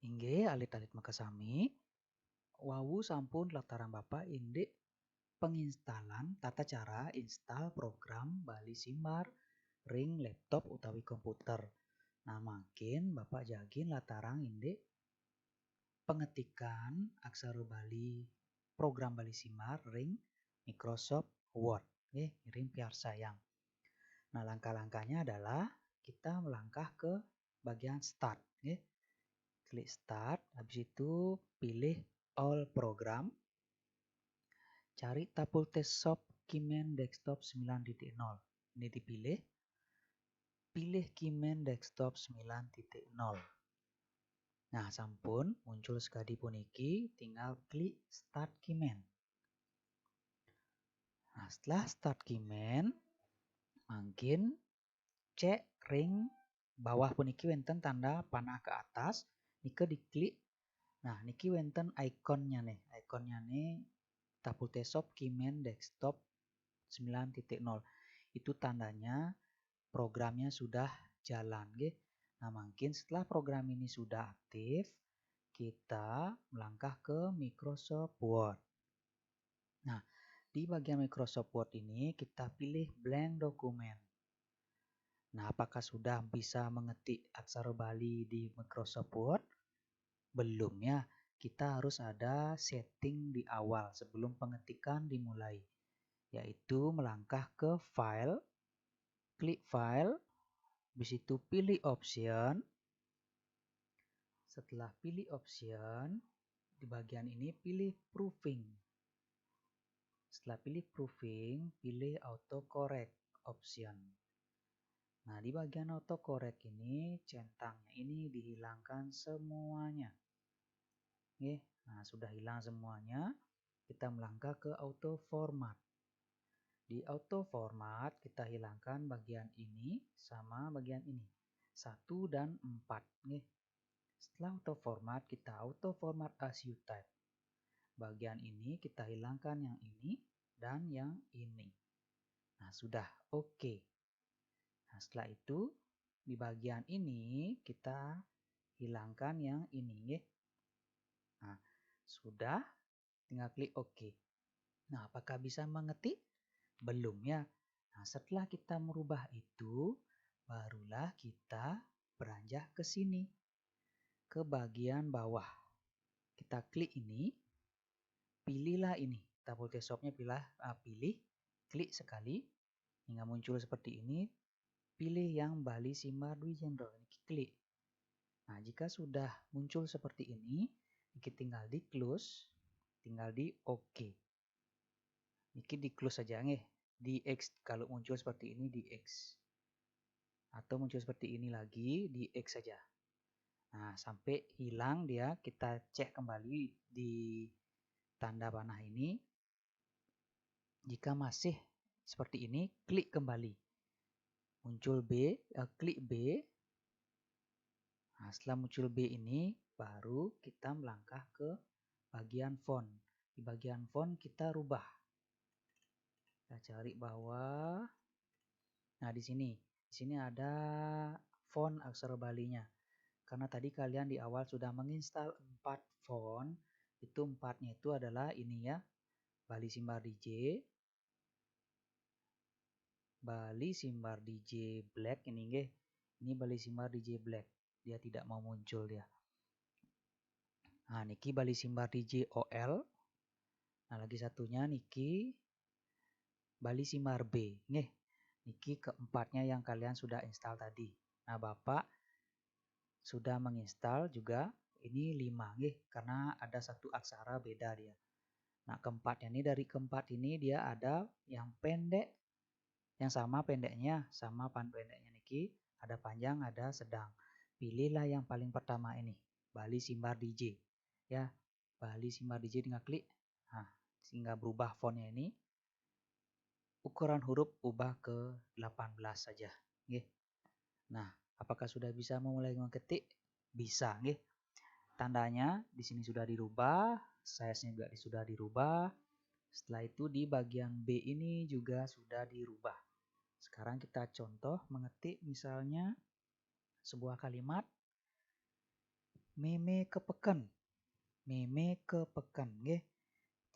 Inggih alit-alit makasami, wau sampun lataran Bapak indik penginstalan tata cara install program Bali Simar ring laptop utawi komputer. Nah, makin Bapak jagin latarang indik pengetikan aksara Bali program Bali Simar ring Microsoft Word. Ring piar sayang. Nah, langkah-langkahnya adalah kita melangkah ke bagian start. Klik start, habis itu pilih all program, cari Tabletop Keyman Desktop 9.0. Ini dipilih, pilih Keyman Desktop 9.0. Nah, sampun muncul sekali puniki, tinggal klik start Keyman. Nah, setelah start Keyman, makin cek ring bawah puniki wonten tanda panah ke atas, nike diklik. Nah, niki wonten ikonnya nih. Ikonnya nih Tabletop Keyman Desktop 9.0. Itu tandanya programnya sudah jalan. Nah, mungkin setelah program ini sudah aktif, kita melangkah ke Microsoft Word. Nah, di bagian Microsoft Word ini kita pilih blank dokumen. Nah, apakah sudah bisa mengetik aksara Bali di Microsoft Word? Belum ya. Kita harus ada setting di awal sebelum pengetikan dimulai, yaitu melangkah ke File, klik File, habis itu pilih Option. Setelah pilih Option, di bagian ini pilih Proofing. Setelah pilih Proofing, pilih Autocorrect Option. Nah, di bagian Autocorrect ini, centangnya ini dihilangkan semuanya. Nah, sudah hilang semuanya. Kita melangkah ke Auto Format. Di Auto Format, kita hilangkan bagian ini sama bagian ini. 1 dan 4. Setelah Auto Format, kita Auto Format as you type. Bagian ini kita hilangkan yang ini dan yang ini. Nah, sudah oke. Nah, setelah itu di bagian ini kita hilangkan yang ini. Nah, sudah, tinggal klik OK. Nah, apakah bisa mengetik? Belum ya. Nah, setelah kita merubah itu, barulah kita beranjak ke sini, ke bagian bawah. Kita klik ini, pilihlah ini. Tabletopnya pilih, klik sekali, hingga muncul seperti ini. Pilih yang Bali Simar Dwi Jendro, klik. Nah, jika sudah muncul seperti ini, kita tinggal di close, tinggal di OK. Ini di close saja nih, di X. Kalau muncul seperti ini di X. Atau muncul seperti ini lagi di X saja. Nah, sampai hilang dia, kita cek kembali di tanda panah ini. Jika masih seperti ini, klik kembali. Muncul B, klik B. Nah, setelah muncul B ini, baru kita melangkah ke bagian font. Di bagian font kita rubah. Kita cari bawah. Nah, di sini ada font aksara Balinya. Karena tadi kalian di awal sudah menginstal 4 font. Itu 4-nya itu adalah ini ya. Bali Simbar DJ. Bali Simbar DJ Black ini nggih. Ini Bali Simbar DJ Black. Dia tidak mau muncul dia. Nah, niki Bali Simbar DJ OL. Nah, lagi satunya niki Bali Simbar B. Nggih. Niki keempatnya yang kalian sudah install tadi. Nah, Bapak sudah menginstal juga ini 5 nggih, karena ada satu aksara beda dia. Nah, keempatnya ini dari keempat ini dia ada yang pendek, yang sama pendeknya, sama pendeknya niki, ada panjang, ada sedang. Pilihlah yang paling pertama ini, Bali Simbar DJ. Ya, Bali Simbar DJ tinggal klik. Nah, sehingga berubah fontnya ini. Ukuran huruf ubah ke 18 saja, nggih. Nah, apakah sudah bisa memulai mengetik? Bisa, nggih. Tandanya di sini sudah dirubah, size-nya juga sudah dirubah. Setelah itu di bagian B ini juga sudah dirubah. Sekarang kita contoh mengetik misalnya sebuah kalimat meme kepeken. Meme kepeken, nggih.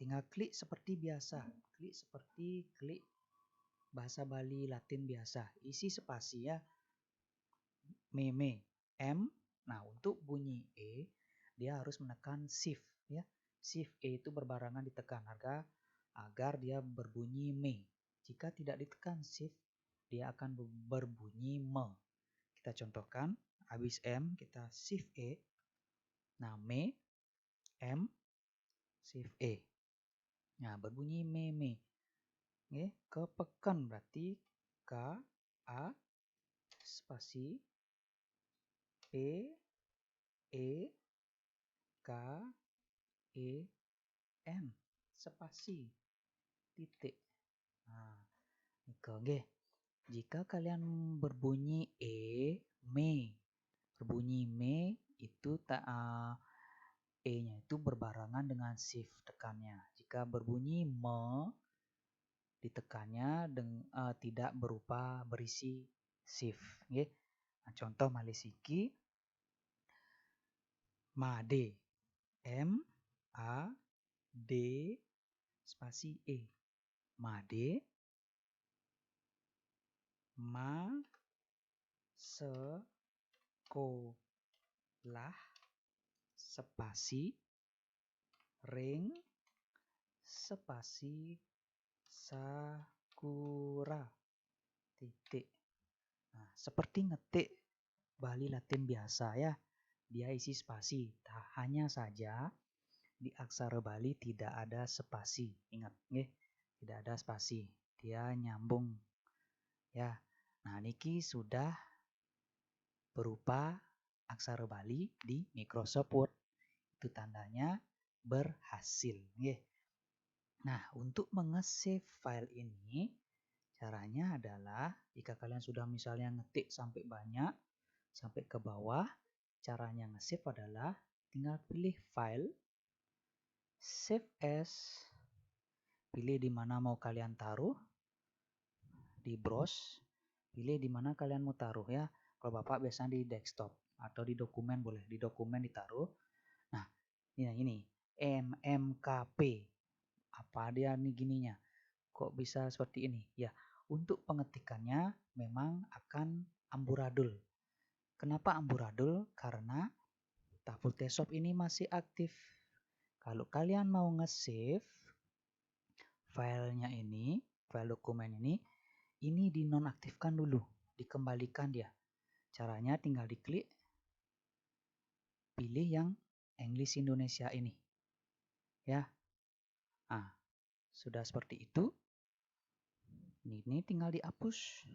Tinggal klik seperti biasa. Klik seperti klik bahasa Bali Latin biasa. Isi spasi ya. Meme, M. Nah, untuk bunyi E, dia harus menekan shift ya. Shift E itu berbarengan ditekan agar dia berbunyi me. Jika tidak ditekan shift, dia akan berbunyi me. Kita contohkan, habis M kita shift E. Nah, me, M, shift E. Nah, berbunyi me. Oke, kepeken berarti K, A, spasi, P, E, K, E, N, spasi, titik. Nah, nggih. Jika kalian berbunyi E, me. Berbunyi me itu E-nya itu berbarengan dengan shift tekannya. Jika berbunyi me, ditekannya tidak berupa berisi shift. Nggih. Nah, contoh malisiki, made, M, A, D, spasi E. Made, ma, sekolah, spasi, ring, spasi, sakura, titik. Nah, seperti ngetik Bali Latin biasa ya. Dia isi spasi. Hanya saja di aksara Bali tidak ada spasi. Ingat, nggih, tidak ada spasi. Dia nyambung ya. Nah, niki sudah berupa aksara Bali di Microsoft Word. Itu tandanya berhasil, nggih. Nah, untuk mengesave file ini, caranya adalah jika kalian sudah misalnya ngetik sampai banyak, sampai ke bawah, caranya nge-save adalah tinggal pilih file, save as, pilih di mana mau kalian taruh, di browse, pilih di mana kalian mau taruh ya. Kalau Bapak biasanya di desktop atau di dokumen boleh, di dokumen ditaruh. Nah, ini MMKP. Apa dia nih gininya? Kok bisa seperti ini? Ya, untuk pengetikannya memang akan amburadul. Kenapa amburadul? Karena Tabletop ini masih aktif. Kalau kalian mau nge-save filenya ini, file dokumen ini dinonaktifkan dulu, dikembalikan dia. Caranya tinggal diklik, pilih yang English Indonesia ini. Ya. Nah, sudah seperti itu. Ini tinggal dihapus.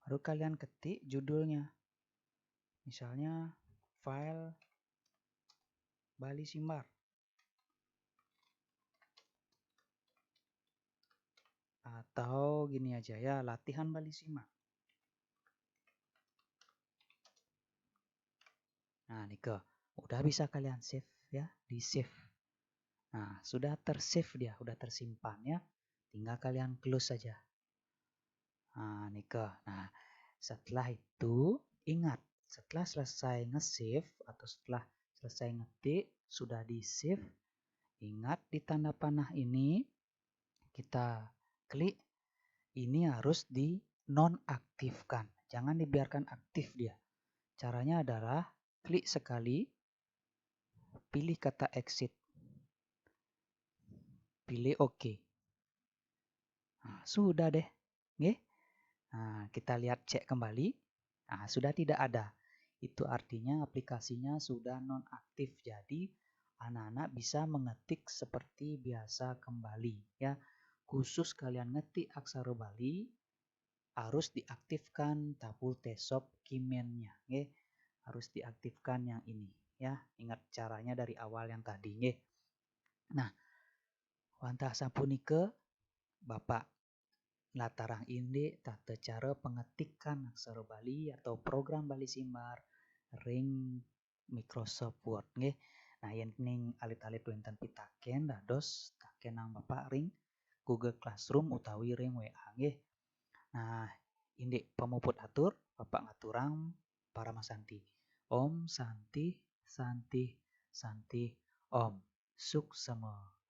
Baru kalian ketik judulnya. Misalnya file Bali Simbar. Atau gini aja ya, latihan Bali Simbar. Nah, nih udah bisa kalian save ya, di save. Nah, sudah tersave dia, udah tersimpan ya. Tinggal kalian close saja. Nah, nih Nah, setelah itu ingat, setelah selesai nge-save atau setelah selesai ngetik, sudah di save, ingat di tanda panah ini kita klik, ini harus di nonaktifkan. Jangan dibiarkan aktif dia. Caranya adalah klik sekali, pilih kata exit, pilih OK. Nah, sudah deh. Nggih. Nah, kita lihat cek kembali. Nah, sudah tidak ada. Itu artinya aplikasinya sudah nonaktif. Jadi anak-anak bisa mengetik seperti biasa kembali ya. Khusus kalian ngetik aksara Bali harus diaktifkan Tabletop Keyman-nya, nggih. Harus diaktifkan yang ini ya. Ingat caranya dari awal yang tadi, nggih. Nah, wantah sapunike Bapak latarang ini tata cara pengetikan aksara Bali atau program Bali Simbar ring Microsoft Word, nggih. Nah, yen ning alit-alit wonten pitaken dados taken nang Bapak ring Google Classroom utawi ring WA, nggih. Nah, indik pemuput atur Bapak ngaturang para masanti. Om Santi, Santi, Santi, Om. Suksema.